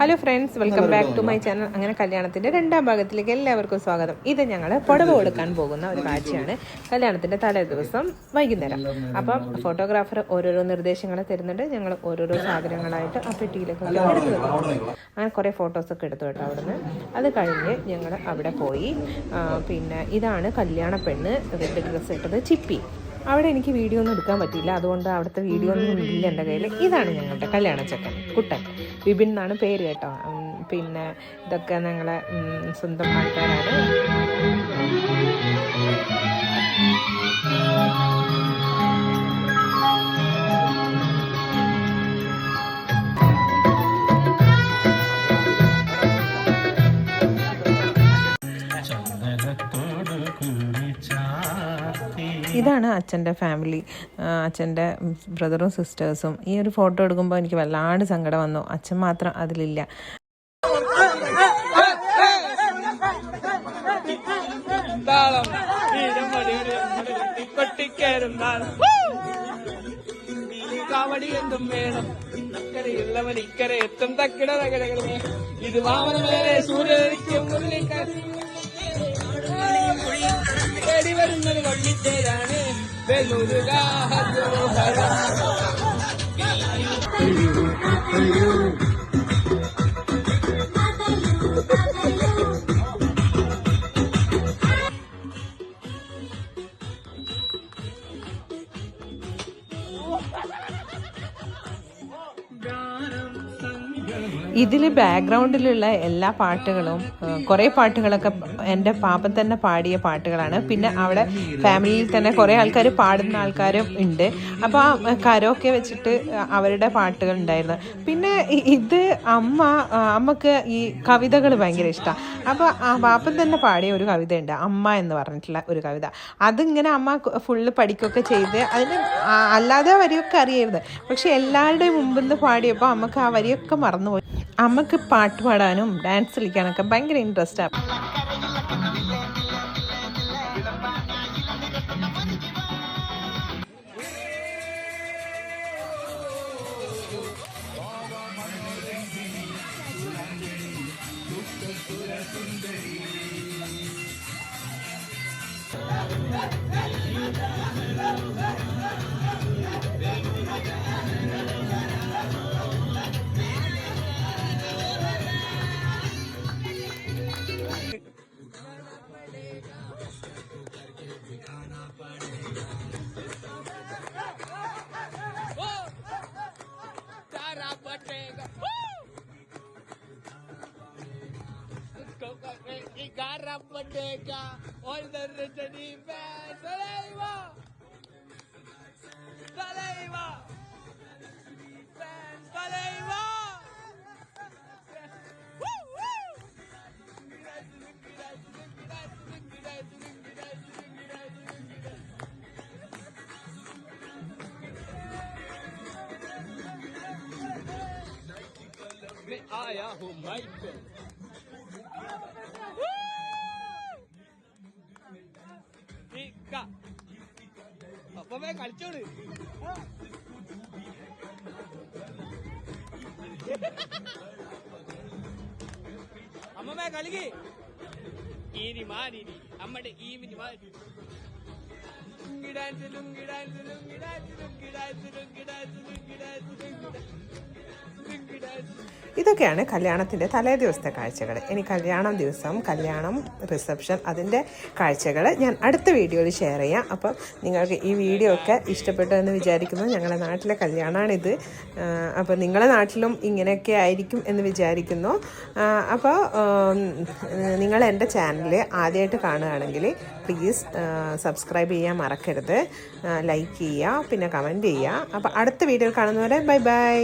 Hello friends, welcome back to my channel. അങ്ങനെ കല്യാണത്തിൻ്റെ രണ്ടാം ഭാഗത്തിലേക്ക് എല്ലാവർക്കും സ്വാഗതം. ഇത് ഞങ്ങൾ പുടവ കൊടുക്കാൻ പോകുന്ന ഒരു കാഴ്ചയാണ്. കല്യാണത്തിൻ്റെ തലേ ദിവസം വൈകുന്നേരം. അപ്പം ഫോട്ടോഗ്രാഫർ ഓരോരോ നിർദ്ദേശങ്ങൾ തരുന്നുണ്ട്. ഞങ്ങൾ ഓരോരോ സാധനങ്ങളായിട്ട് ആ പെട്ടിയിലൊക്കെ എടുത്തു വെക്കും. അങ്ങനെ കുറേ ഫോട്ടോസൊക്കെ എടുത്തു കേട്ടോ അവിടുന്ന്. അത് കഴിഞ്ഞ് ഞങ്ങൾ അവിടെ പോയി. പിന്നെ ഇതാണ് കല്യാണ പെണ്ണ് റെഡ് ഡ്രസ്സ് ഇട്ടത് ചിപ്പി. അവിടെ എനിക്ക് വീഡിയോ ഒന്നും എടുക്കാൻ പറ്റിയില്ല, അതുകൊണ്ട് അവിടുത്തെ വീഡിയോ ഒന്നും ഇല്ല എൻ്റെ കയ്യിൽ. ഇതാണ് ഞങ്ങളുടെ കല്യാണ ചക്കൻ കുട്ടൻ, വിപിൻ എന്നാണ് പേര് കേട്ടോ. പിന്നെ ഇതൊക്കെ ഞങ്ങളെ സ്വന്തം ആൾക്കാരാണ്. ഇതാണ് അച്ഛൻ്റെ ഫാമിലി, അച്ഛൻ്റെ ബ്രദറും സിസ്റ്റേഴ്സും. ഈ ഒരു ഫോട്ടോ എടുക്കുമ്പോൾ എനിക്ക് വല്ലാണ്ട് സങ്കടം വന്നു. അച്ഛൻ മാത്രം അതിലില്ല. ഇത് വാമനമേലെ സൂര്യനിക്കും വരുന്നത് കൊള്ളിച്ചേരാണ്. ഇതിൽ ബാക്ക്ഗ്രൗണ്ടിലുള്ള എല്ലാ പാട്ടുകളും, കുറേ പാട്ടുകളൊക്കെ എൻ്റെ പാപ്പൻ തന്നെ പാടിയ പാട്ടുകളാണ്. പിന്നെ അവിടെ ഫാമിലിയിൽ തന്നെ കുറേ ആൾക്കാർ പാടുന്ന ആൾക്കാരും ഉണ്ട്. അപ്പോൾ ആ കരോക്കെ വെച്ചിട്ട് അവരുടെ പാട്ടുകൾ ഉണ്ടായിരുന്നു. പിന്നെ ഇത് അമ്മക്ക് ഈ കവിതകൾ ഭയങ്കര ഇഷ്ടമാണ്. അപ്പോൾ ആ പാപ്പൻ തന്നെ പാടിയ ഒരു കവിതയുണ്ട്, അമ്മ എന്ന് പറഞ്ഞിട്ടുള്ള ഒരു കവിത. അതിങ്ങനെ അമ്മ ഫുള്ള് പഠിക്കുകയൊക്കെ ചെയ്ത് അതിന് അല്ലാതെ വരിയൊക്കെ അറിയായിരുന്നു. പക്ഷെ എല്ലാവരുടെയും മുമ്പിൽ നിന്ന് പാടിയപ്പോൾ അമ്മക്ക് ആ വരിയൊക്കെ മറന്നുപോയി. അമ്മക്ക് പാട്ട് പാടാനും ഡാൻസ് കളിക്കാനൊക്കെ ഭയങ്കര ഇൻട്രസ്റ്റാണ്. All the Rajani fans, Salaiva! Salaiva! Fans, Salaiva! Woo! Woo! मैं आया हूँ माइक पे. അപ്പമേ കളിച്ചോട്. അമ്മമ്മേ കളിക്ക്. ഈനി മാനിനി അമ്മയുടെ ഈവിനി മാനി. Lungi dance lungi dance lungi dance lungi dance lungi dance lungi dance lungi dance. ഇതൊക്കെയാണ് കല്യാണത്തിൻ്റെ തലേ ദിവസത്തെ കാഴ്ചകൾ. ഇനി കല്യാണം ദിവസം, കല്യാണം, റിസപ്ഷൻ, അതിൻ്റെ കാഴ്ചകൾ ഞാൻ അടുത്ത വീഡിയോയിൽ ഷെയർ ചെയ്യാം. അപ്പം നിങ്ങൾക്ക് ഈ വീഡിയോ ഒക്കെ ഇഷ്ടപ്പെട്ടു എന്ന് വിചാരിക്കുന്നു. ഞങ്ങളുടെ നാട്ടിലെ കല്യാണമാണിത്. അപ്പോൾ നിങ്ങളുടെ നാട്ടിലും ഇങ്ങനെയൊക്കെ ആയിരിക്കും എന്ന് വിചാരിക്കുന്നു. അപ്പോൾ നിങ്ങൾ എൻ്റെ ചാനൽ ആദ്യമായിട്ട് കാണുകയാണെങ്കിൽ പ്ലീസ് സബ്സ്ക്രൈബ് ചെയ്യാൻ മറക്കരുത്. ലൈക്ക് ചെയ്യുക, പിന്നെ കമൻറ്റ് ചെയ്യുക. അപ്പോൾ അടുത്ത വീഡിയോയിൽ കാണുന്നവരെ ബൈ ബൈ.